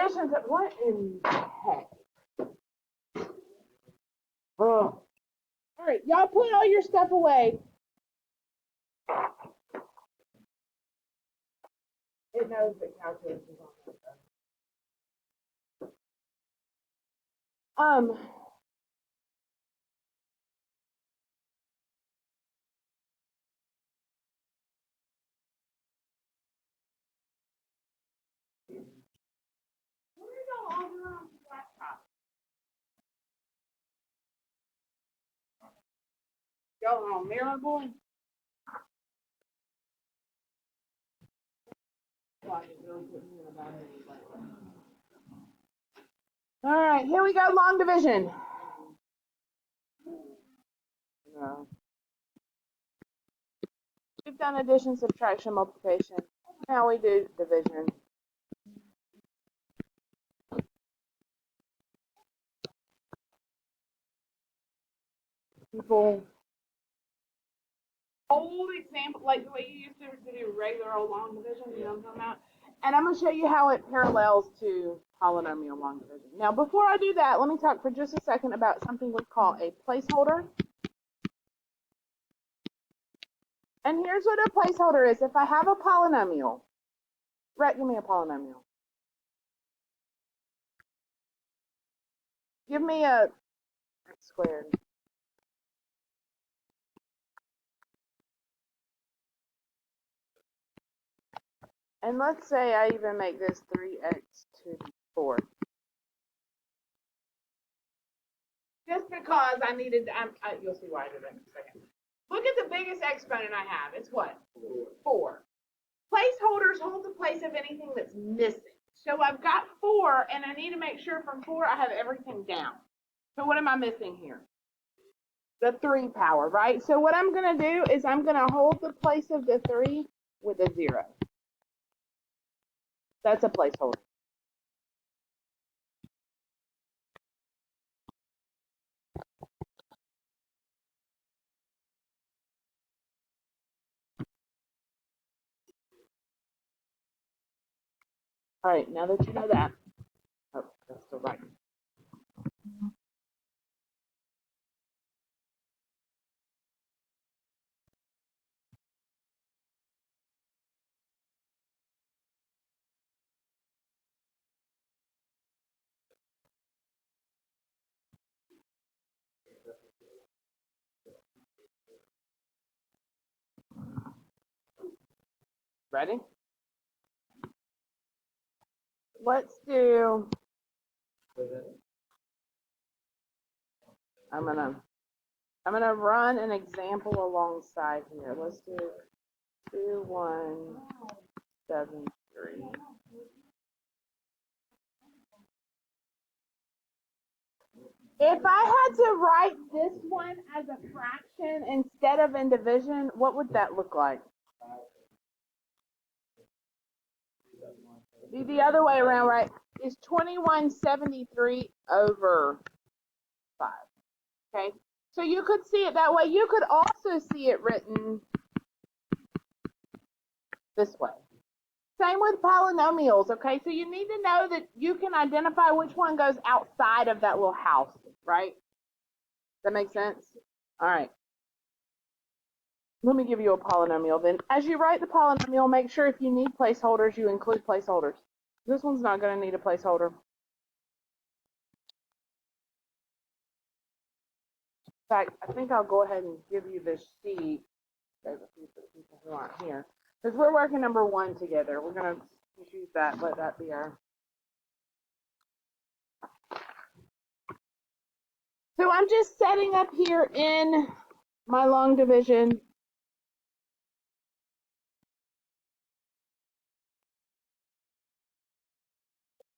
addition, what in the heck? Oh. All right, y'all put all your stuff away. It knows that calculus is on that stuff. What are y'all all doing on the laptop? Y'all on Mirror Boy? All right, here we go, long division. No. We've done addition, subtraction, multiplication. Now we do division. People, old example, like the way you used to do regular old long division, you know what I'm talking about? And I'm going to show you how it parallels to polynomial long division. Now, before I do that, let me talk for just a second about something we call a placeholder. And here's what a placeholder is. If I have a polynomial, Rhett, give me a polynomial. Give me a x squared. And let's say I even make this 3x to the 4th. Just because I needed, you'll see why I did that in a second. Look at the biggest exponent I have. It's what? 4. Placeholders hold the place of anything that's missing. So I've got 4, and I need to make sure from 4 I have everything down. So what am I missing here? The 3 power, right? So what I'm going to do is I'm going to hold the place of the 3 with a 0. That's a placeholder. All right, now that you know that, oh, that's still right. Ready? Let's do, I'm gonna run an example alongside here. Let's do 2, 1, 7, 3. If I had to write this one as a fraction instead of in division, what would that look like? Be the other way around, right? Is 2173 over 5. Okay? So you could see it that way. You could also see it written this way. Same with polynomials, okay? So you need to know that you can identify which one goes outside of that little house, right? Does that make sense? All right. Let me give you a polynomial then. As you write the polynomial, make sure if you need placeholders, you include placeholders. This one's not going to need a placeholder. In fact, I think I'll go ahead and give you this sheet. There's a few people who aren't here. Because we're working number 1 together. We're going to use that, let that be our. So I'm just setting up here in my long division.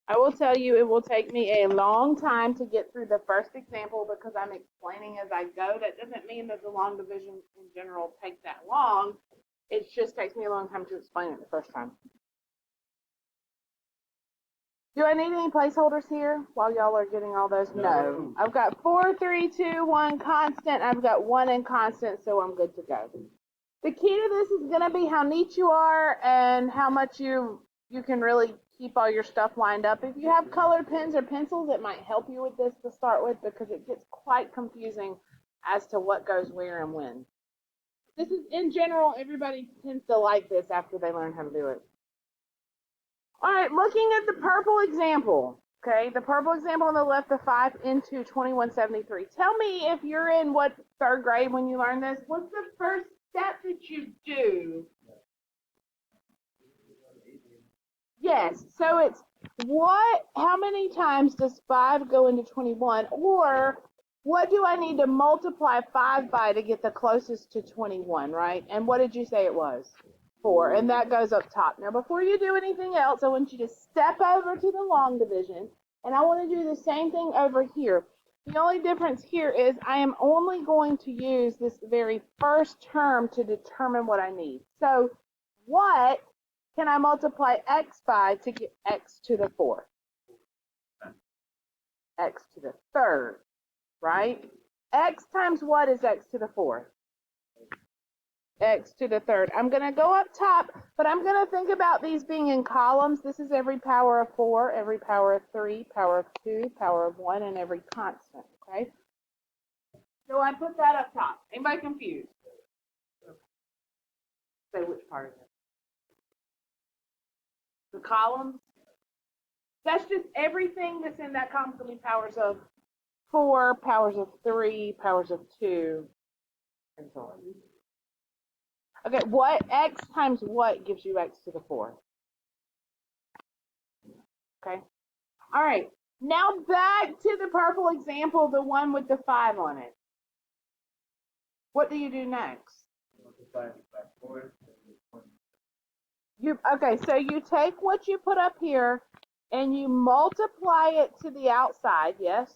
I will tell you it will take me a long time to get through the first example because I'm explaining as I go. That doesn't mean that the long division in general takes that long. It just takes me a long time to explain it the first time. Do I need any placeholders here while y'all are getting all those? No. I've got 4, 3, 2, 1 constant. I've got 1 in constant, so I'm good to go. The key to this is going to be how neat you are and how much you can really keep all your stuff lined up. If you have colored pens or pencils, it might help you with this to start with because it gets quite confusing as to what goes where and when. This is, in general, everybody tends to like this after they learn how to do it. All right, looking at the purple example, okay, the purple example on the left, the 5 into 2173. Tell me if you're in what, 3rd grade when you learn this, what's the first step that you do? Yes, so it's how many times does 5 go into 21? Or what do I need to multiply 5 by to get the closest to 21, right? And what did you say it was? 4, and that goes up top. Now, before you do anything else, I want you to step over to the long division, and I want to do the same thing over here. The only difference here is I am only going to use this very first term to determine what I need. So what can I multiply x by to get x to the 4th? X to the 3rd, right? X times what is x to the 4th? X to the 3rd. I'm going to go up top, but I'm going to think about these being in columns. This is every power of 4, every power of 3, power of 2, power of 1, and every constant, okay? So I put that up top. Anybody confused? Say which part of it? The columns? That's just everything that's in that column. Can be powers of 4, powers of 3, powers of 2, and so on. Okay, what x times what gives you x to the 4th? Okay. All right. Now back to the purple example, the one with the 5 on it. What do you do next? Okay, so you take what you put up here and you multiply it to the outside, yes?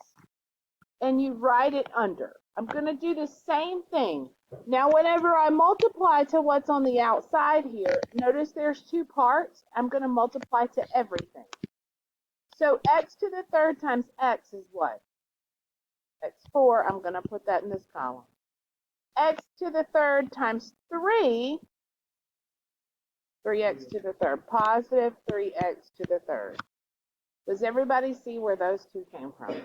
And you write it under. I'm going to do the same thing. Now, whenever I multiply to what's on the outside here, notice there's 2 parts. I'm going to multiply to everything. So x to the 3rd times x is what? X4. I'm going to put that in this column. X to the 3rd times 3, 3x to the 3rd, positive 3x to the 3rd. Does everybody see where those 2 came from?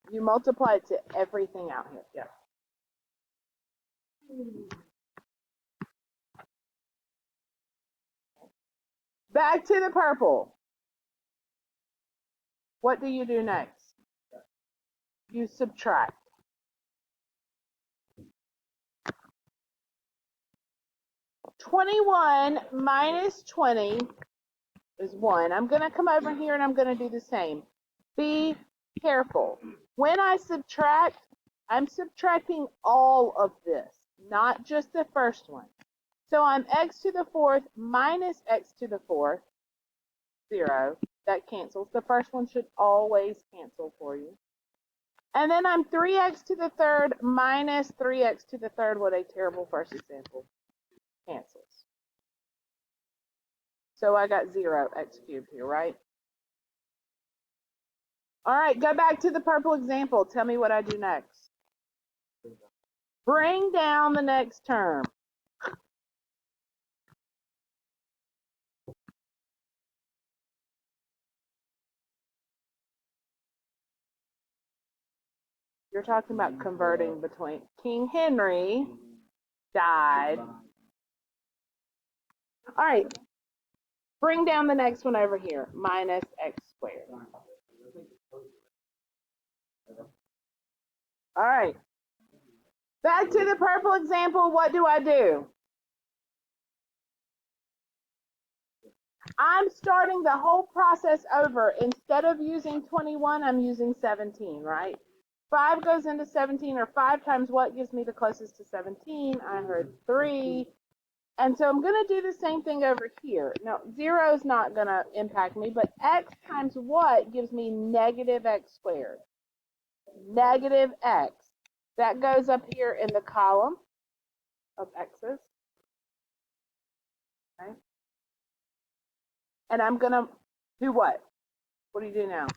You multiply it to everything out here. Yeah. Back to the purple. What do you do next? You subtract. (21 minus 20 is 1. I'm going to come over here and I'm going to do the same. Be careful. When I subtract, I'm subtracting all of this, not just the first one. So I'm x to the 4th minus x to the 4th, 0. That cancels. The first one should always cancel for you. And then I'm 3x to the 3rd minus 3x to the 3rd. What a terrible first example. Cancels. So I got 0 x cubed here, right? All right, go back to the purple example. Tell me what I do next. Bring down the next term. You're talking about converting between King Henry died. All right, bring down the next one over here, minus x squared. All right, back to the purple example, what do I do? I'm starting the whole process over. Instead of using 21, I'm using 17, right? 5 goes into 17, or 5 times what gives me the closest to 17? I heard 3. And so I'm going to do the same thing over here. Now, 0 is not going to impact me, but x times what gives me negative x squared? Negative x. That goes up here in the column of x's. Okay. And I'm going to do what? What do you do now?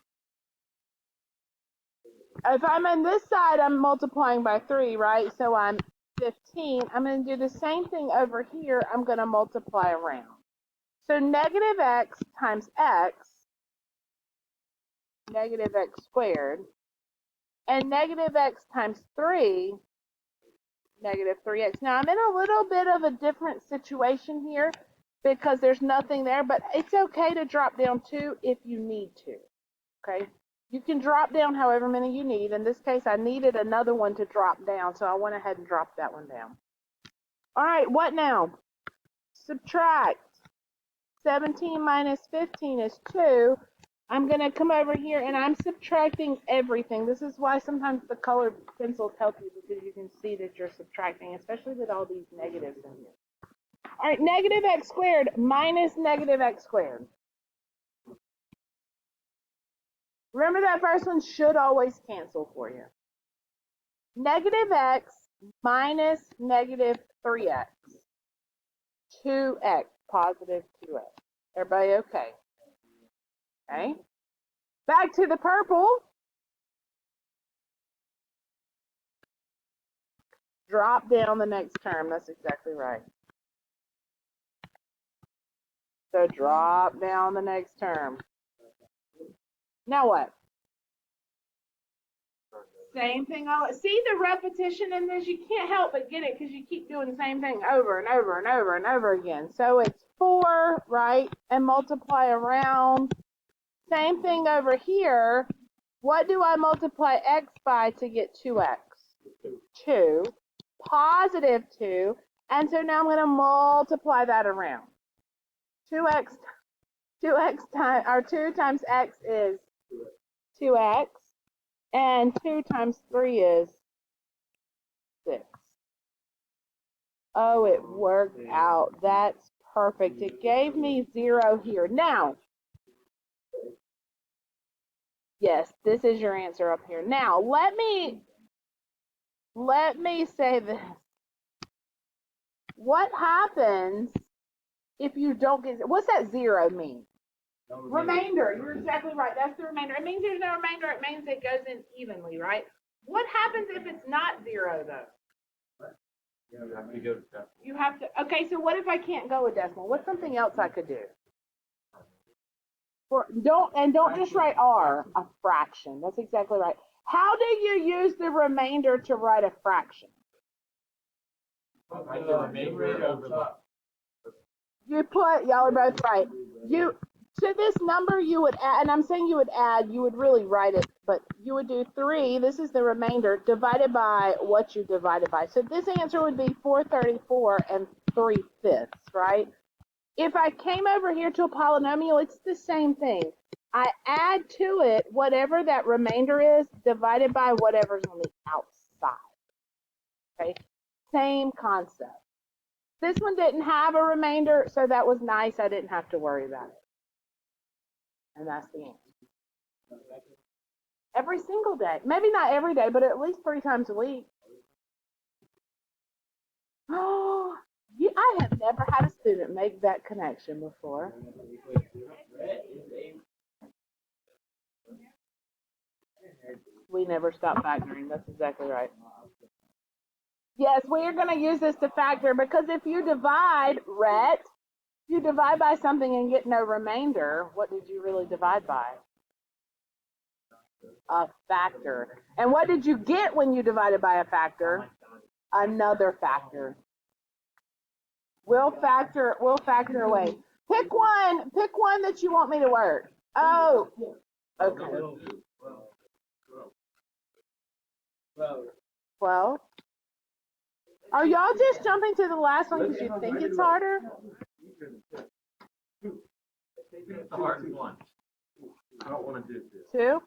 If I'm on this side, I'm multiplying by 3, right? So I'm 15, I'm going to do the same thing over here. I'm going to multiply around. So negative x times x, negative x squared, and negative x times 3, negative 3x. Now, I'm in a little bit of a different situation here because there's nothing there, but it's okay to drop down 2 if you need to, okay? You can drop down however many you need. In this case, I needed another one to drop down, so I went ahead and dropped that one down. All right, what now? Subtract. 17 minus 15 is 2. I'm going to come over here, and I'm subtracting everything. This is why sometimes the colored pencils help you, because you can see that you're subtracting, especially with all these negatives in here. All right, negative x squared minus negative x squared. Remember that first one should always cancel for you. Negative x minus negative 3x. 2x, positive 2x. Everybody okay? Okay. Back to the purple. Drop down the next term. That's exactly right. So drop down the next term. Now what? Same thing. See the repetition in this? You can't help but get it because you keep doing the same thing over and over and over and over again. So it's 4, right? And multiply around. Same thing over here. What do I multiply x by to get 2x? 2. Positive 2. And so now I'm going to multiply that around. 2x times, or 2 times x is 2x. And 2 times 3 is 6. Oh, it worked out. That's perfect. It gave me 0 here. Now, yes, this is your answer up here. Now, let me say this. What happens if you don't get, what's that 0 mean? Remainder. You're exactly right. That's the remainder. It means there's no remainder. It means it goes in evenly, right? What happens if it's not 0, though? You have to, okay, so what if I can't go with decimal? What's something else I could do? Don't just write R, a fraction. That's exactly right. How do you use the remainder to write a fraction? You put, y'all are both right. To this number you would add, and I'm saying you would add, you would really write it, but you would do 3, this is the remainder, divided by what you divided by. So this answer would be 434 and 3/5, right? If I came over here to a polynomial, it's the same thing. I add to it whatever that remainder is, divided by whatever's on the outside. Okay? Same concept. This one didn't have a remainder, so that was nice. I didn't have to worry about it. And that's the answer. Every single day. Maybe not every day, but at least 3 times a week. Oh, I have never had a student make that connection before. We never stop factoring. That's exactly right. Yes, we are going to use this to factor because if you divide, you divide by something and get no remainder, what did you really divide by? A factor. And what did you get when you divided by a factor? Another factor. We'll factor away. Pick one that you want me to work. Oh, okay. 12. Are y'all just jumping to the last one because you think it's harder? The hard one. I don't want to do this. 2?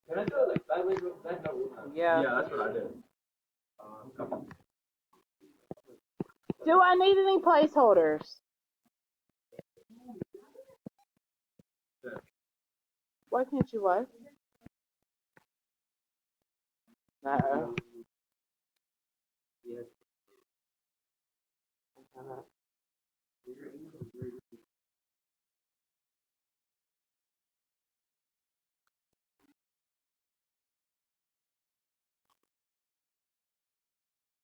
Can I do it like sideways? Yeah. Yeah, that's what I did. Do I need any placeholders? Why can't you what? No.